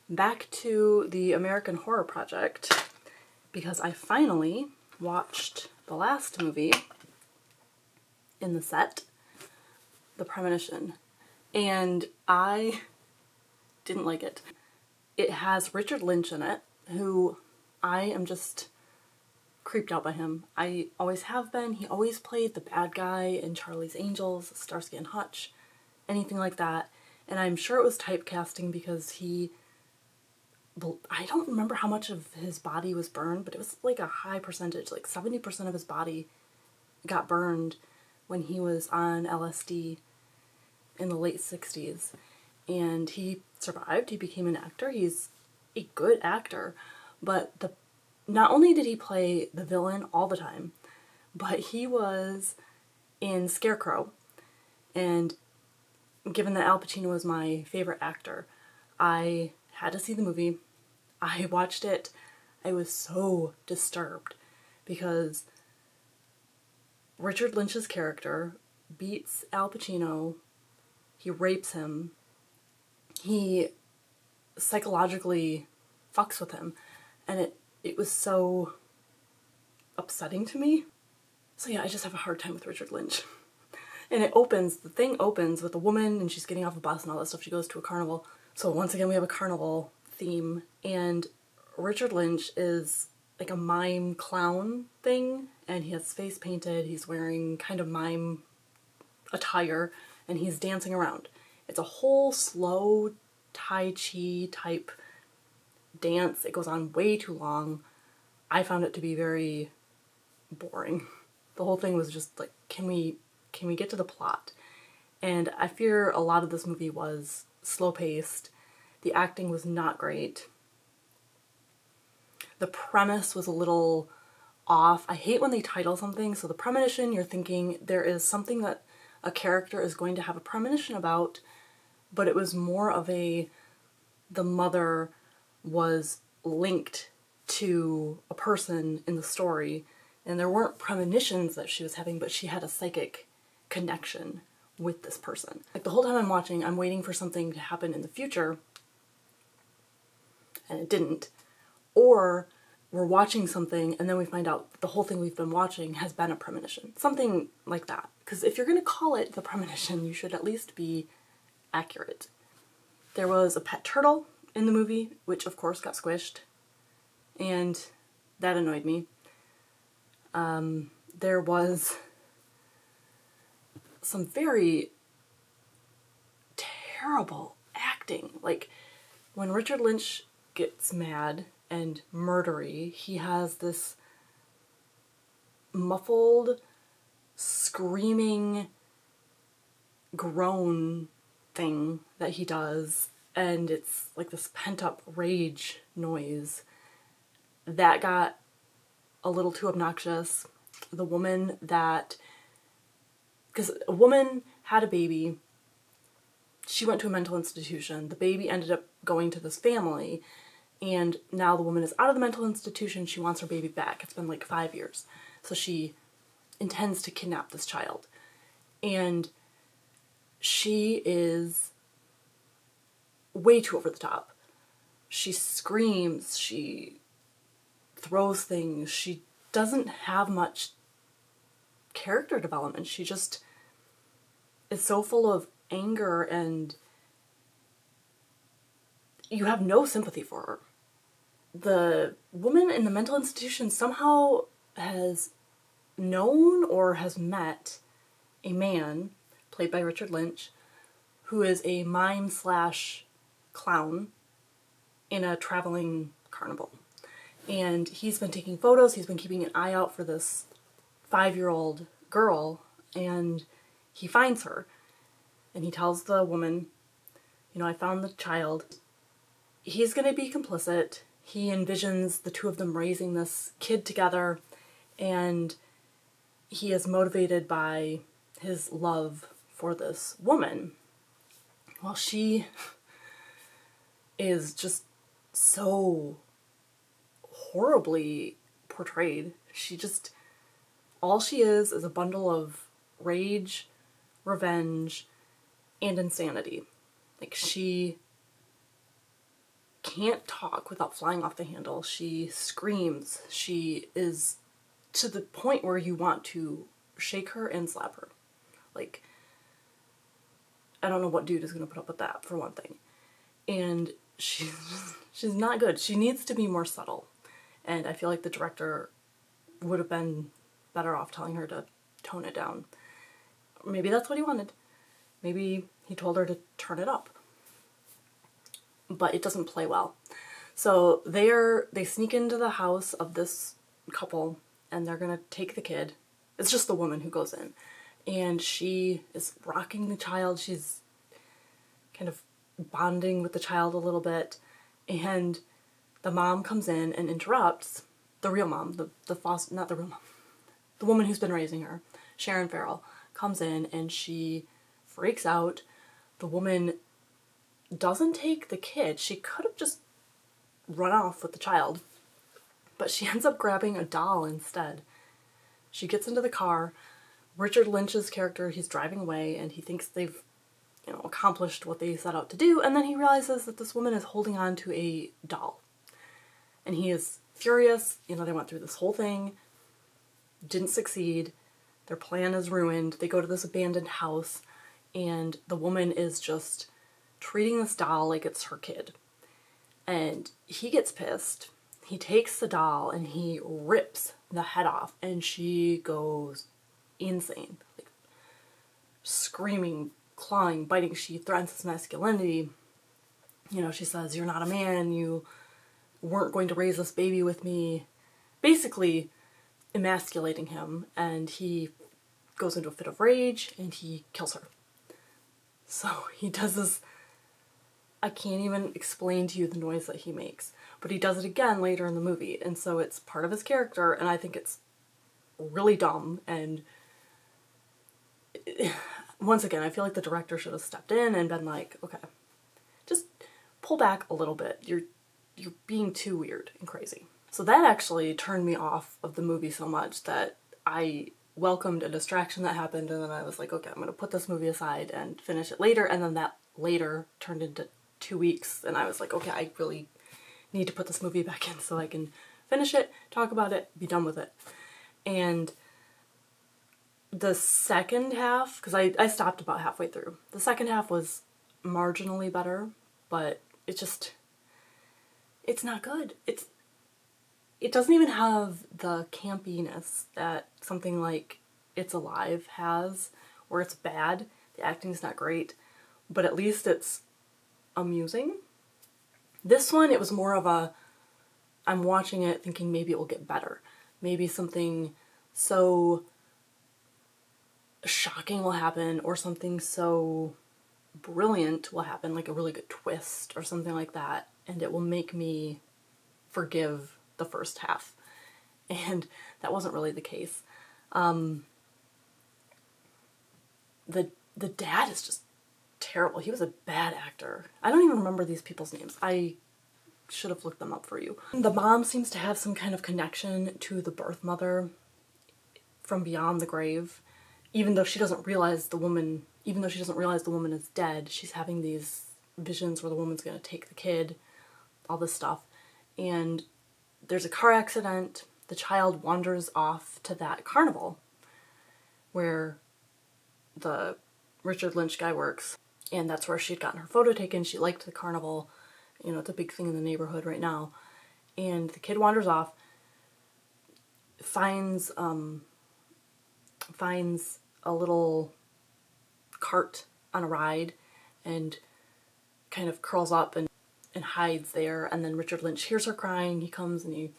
back to the American Horror Project because I finally watched the last movie in the set, The Premonition, and I didn't like it. It has Richard Lynch in it, who I am just creeped out by him. I always have been. He always played the bad guy in Charlie's Angels, Starsky and Hutch, anything like that. And I'm sure it was typecasting because I don't remember how much of his body was burned, but it was like a high percentage, like 70% of his body got burned when he was on LSD in the late 60s. And he survived, he became an actor, he's a good actor, but not only did he play the villain all the time, but he was in Scarecrow, and given that Al Pacino was my favorite actor, I had to see the movie. I watched it. I was so disturbed because Richard Lynch's character beats Al Pacino, he rapes him, he psychologically fucks with him, and it was so upsetting to me. So yeah, I just have a hard time with Richard Lynch. And the thing opens with a woman and she's getting off a bus and all that stuff. She goes to a carnival. So once again, we have a carnival theme, and Richard Lynch is like a mime clown thing, and he has his face painted, he's wearing kind of mime attire, and he's dancing around. It's a whole slow Tai Chi type dance. It goes on way too long. I found it to be very boring. The whole thing was just like, can we get to the plot? And I fear a lot of this movie was slow-paced. The acting was not great. The premise was a little off. I hate when they title something. So The Premonition, you're thinking there is something that a character is going to have a premonition about, but it was more of the mother was linked to a person in the story, and there weren't premonitions that she was having, but she had a psychic connection with this person. Like the whole time I'm watching, I'm waiting for something to happen in the future, and it didn't. Or we're watching something and then we find out the whole thing we've been watching has been a premonition. Something like that. Because if you're going to call it the premonition, you should at least be accurate. There was a pet turtle in the movie, which of course got squished, and that annoyed me. There was some very terrible acting. Like when Richard Lynch gets mad and murdery, he has this muffled, screaming groan thing that he does, and it's like this pent-up rage noise that got a little too obnoxious. The woman because a woman had a baby, she went to a mental institution, the baby ended up going to this family, and now the woman is out of the mental institution, she wants her baby back. It's been like 5 years. So she intends to kidnap this child. And she is way too over the top. She screams, she throws things, she doesn't have much character development. She just is so full of anger, and you have no sympathy for her. The woman in the mental institution somehow has known or has met a man, played by Richard Lynch, who is a mime / clown in a traveling carnival. And he's been taking photos, he's been keeping an eye out for this 5-year-old girl, and he finds her. And he tells the woman, I found the child. He's going to be complicit. He envisions the two of them raising this kid together, and he is motivated by his love for this woman. Well, she is just so horribly portrayed. All she is a bundle of rage, revenge, and insanity. Like, she can't talk without flying off the handle. She screams. She is to the point where you want to shake her and slap her. Like, I don't know what dude is going to put up with that, for one thing. And she's not good. She needs to be more subtle. And I feel like the director would have been better off telling her to tone it down. Maybe that's what he wanted. Maybe he told her to turn it up. But it doesn't play well. So they sneak into the house of this couple and they're gonna take the kid. It's just the woman who goes in. And she is rocking the child. She's kind of bonding with the child a little bit. And the mom comes in and interrupts. The real mom, not the real mom. The woman who's been raising her, Sharon Farrell, comes in and she freaks out. The woman doesn't take the kid. She could have just run off with the child, but she ends up grabbing a doll instead. She gets into the car. Richard Lynch's character, he's driving away and he thinks they've, accomplished what they set out to do, and then he realizes that this woman is holding on to a doll. And he is furious. They went through this whole thing, didn't succeed. Their plan is ruined. They go to this abandoned house and the woman is just treating this doll like it's her kid. And he gets pissed. He takes the doll and he rips the head off and she goes insane. Like, screaming, clawing, biting. She threatens his masculinity. She says, "You're not a man. You weren't going to raise this baby with me." Basically emasculating him, and he goes into a fit of rage and he kills her. So he does this, I can't even explain to you the noise that he makes, but he does it again later in the movie, and so it's part of his character, and I think it's really dumb. And once again, I feel like the director should have stepped in and been like, okay, just pull back a little bit. You're being too weird and crazy. So that actually turned me off of the movie so much that I welcomed a distraction that happened, and then I was like, okay, I'm going to put this movie aside and finish it later, and then that later turned into 2 weeks, and I was like, okay, I really need to put this movie back in so I can finish it, talk about it, be done with it. And the second half, because I stopped about halfway through, the second half was marginally better, but it's not good. It doesn't even have the campiness that something like It's Alive has, where it's bad, the acting's not great, but at least it's amusing. This one, it was more of a, I'm watching it thinking maybe it will get better. Maybe something so shocking will happen, or something so brilliant will happen, like a really good twist or something like that, and it will make me forgive the first half. And that wasn't really the case. The dad is just terrible. He was a bad actor. I don't even remember these people's names. I should have looked them up for you. The mom seems to have some kind of connection to the birth mother from beyond the grave. Even though she doesn't realize the woman is dead, she's having these visions where the woman's gonna take the kid, all this stuff. And there's a car accident. The child wanders off to that carnival where the Richard Lynch guy works, and that's where she'd gotten her photo taken. She liked the carnival. It's a big thing in the neighborhood right now. And the kid wanders off, finds a little cart on a ride, and kind of curls up and hides there. And then Richard Lynch hears her crying. He comes and he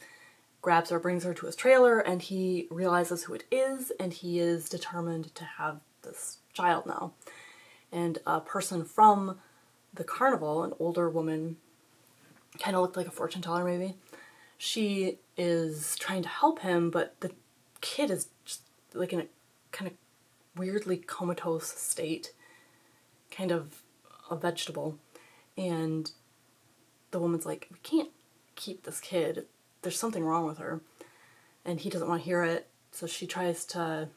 grabs her, brings her to his trailer, and he realizes who it is, and he is determined to have this child now. And a person from the carnival, an older woman, kind of looked like a fortune teller maybe, she is trying to help him, but the kid is just like in a kind of weirdly comatose state, kind of a vegetable. And the woman's like, we can't keep this kid. There's something wrong with her. And he doesn't want to hear it, so she tries to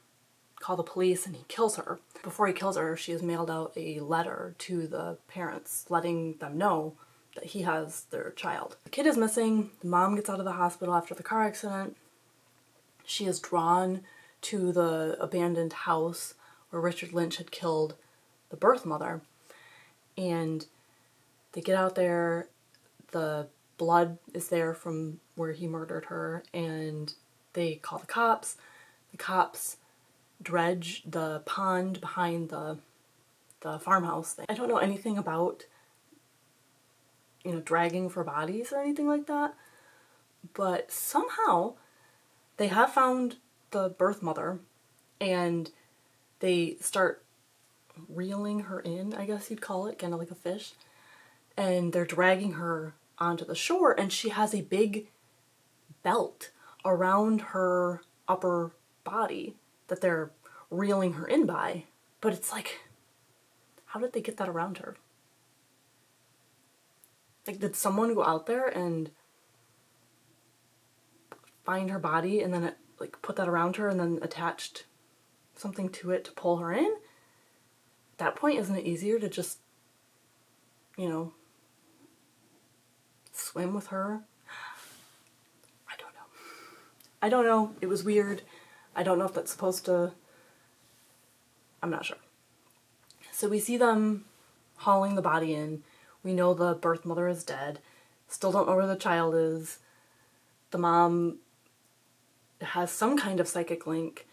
call the police, and he kills her. Before he kills her, she has mailed out a letter to the parents letting them know that he has their child. The kid is missing. The mom gets out of the hospital after the car accident. She is drawn to the abandoned house where Richard Lynch had killed the birth mother. And they get out there, the blood is there from where he murdered her, and they call the cops. The cops dredge the pond behind the farmhouse thing. I don't know anything about, you know, dragging for bodies or anything like that, but somehow they have found the birth mother, and they start reeling her in, I guess you'd call it, kind of like a fish, and they're dragging her onto the shore, and she has a big belt around her upper body that they're reeling her in by. But it's like, how did they get that around her? Like, did someone go out there and find her body and then like put that around her and then attached something to it to pull her in? At that point, isn't it easier to just, you know, swim with her? I don't know. I don't know. It was weird. I don't know if that's supposed to... I'm not sure. So we see them hauling the body in. We know the birth mother is dead. Still don't know where the child is. The mom has some kind of psychic link.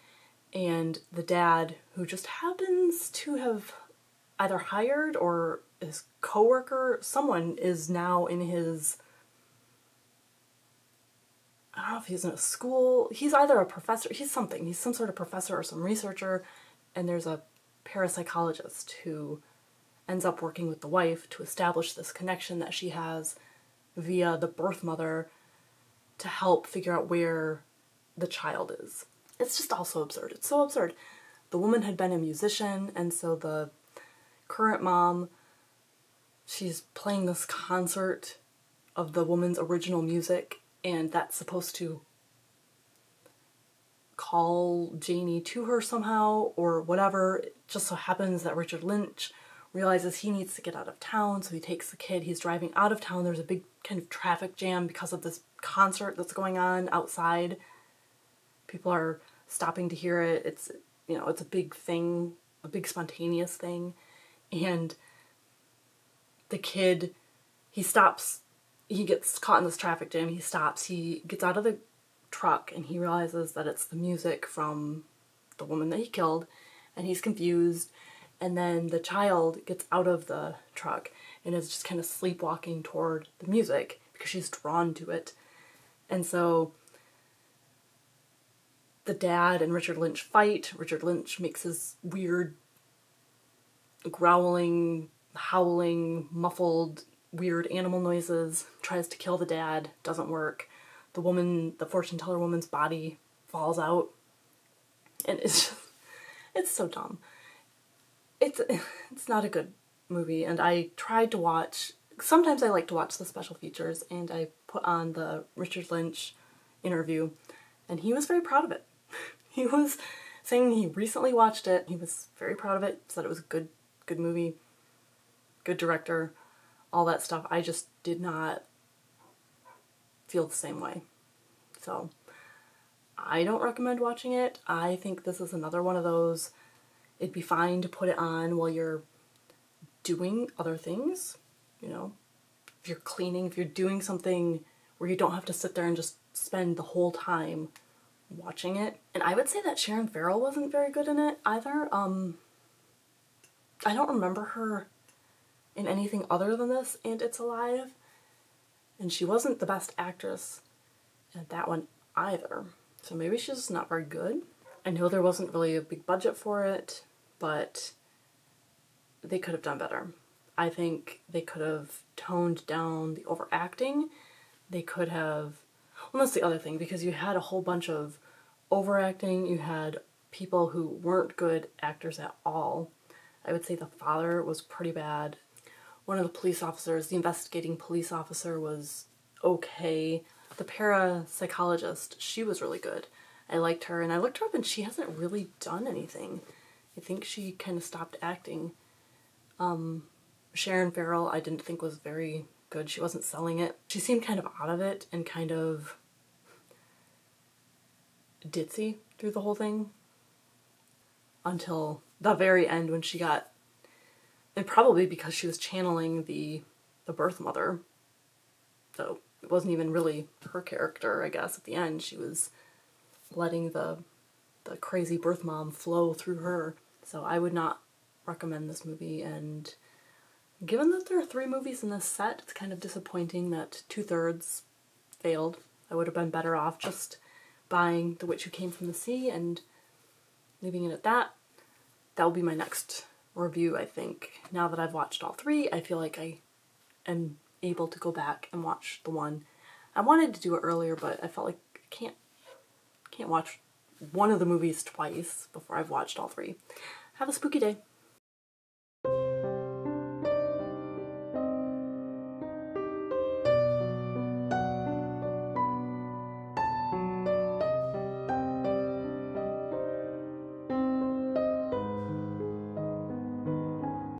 And the dad, who just happens to have either hired or his coworker, someone is now in his... I don't know if he's in a school. He's either a professor. He's something. He's some sort of professor or some researcher. And there's a parapsychologist who ends up working with the wife to establish this connection that she has via the birth mother to help figure out where the child is. It's just all so absurd. It's so absurd. The woman had been a musician, and so the current mom, she's playing this concert of the woman's original music, and that's supposed to call Janie to her somehow, or whatever. It just so happens that Richard Lynch realizes he needs to get out of town, so he takes the kid. He's driving out of town. There's a big kind of traffic jam because of this concert that's going on outside. People are stopping to hear it. It's, you know, it's a big thing, a big spontaneous thing. And the kid, he stops, he gets caught in this traffic jam, he stops, he gets out of the truck, and he realizes that it's the music from the woman that he killed, and he's confused. And then the child gets out of the truck and is just kind of sleepwalking toward the music because she's drawn to it. And so the dad and Richard Lynch fight. Richard Lynch makes his weird growling, howling, muffled, weird animal noises, tries to kill the dad, doesn't work. The woman, the fortune teller woman's body falls out. And it's just, it's so dumb. It's not a good movie, and I tried to watch, sometimes I like to watch the special features, and I put on the Richard Lynch interview, and he was very proud of it. He was saying he recently watched it, he was very proud of it, said it was a good movie, good director, all that stuff. I just did not feel the same way. So I don't recommend watching it. I think this is another one of those, it'd be fine to put it on while you're doing other things, you know, if you're cleaning, if you're doing something where you don't have to sit there and just spend the whole time watching it. And I would say that Sharon Farrell wasn't very good in it either. I don't remember her in anything other than this and It's Alive, and she wasn't the best actress in that one either. So maybe she's just not very good. I know there wasn't really a big budget for it, but they could have done better. I think they could have toned down the overacting. They could have... Well, that's the other thing, because you had a whole bunch of overacting. You had people who weren't good actors at all. I would say the father was pretty bad. One of the police officers, the investigating police officer, was okay. The parapsychologist, she was really good. I liked her, and I looked her up, and she hasn't really done anything. I think she kind of stopped acting. Sharon Farrell I didn't think was very good. She wasn't selling it. She seemed kind of out of it and kind of ditzy through the whole thing until the very end when she got, and probably because she was channeling the birth mother, so it wasn't even really her character, I guess. At the end she was letting the crazy birth mom flow through her. So I would not recommend this movie, and given that there are 3 movies in this set, it's kind of disappointing that 2/3 failed. I would have been better off just buying The Witch Who Came from the Sea and leaving it at that. That will be my next review, I think. Now that I've watched all 3, I feel like I am able to go back and watch the one. I wanted to do it earlier, but I felt like I can't watch one of the movies twice before I've watched all 3. Have a spooky day.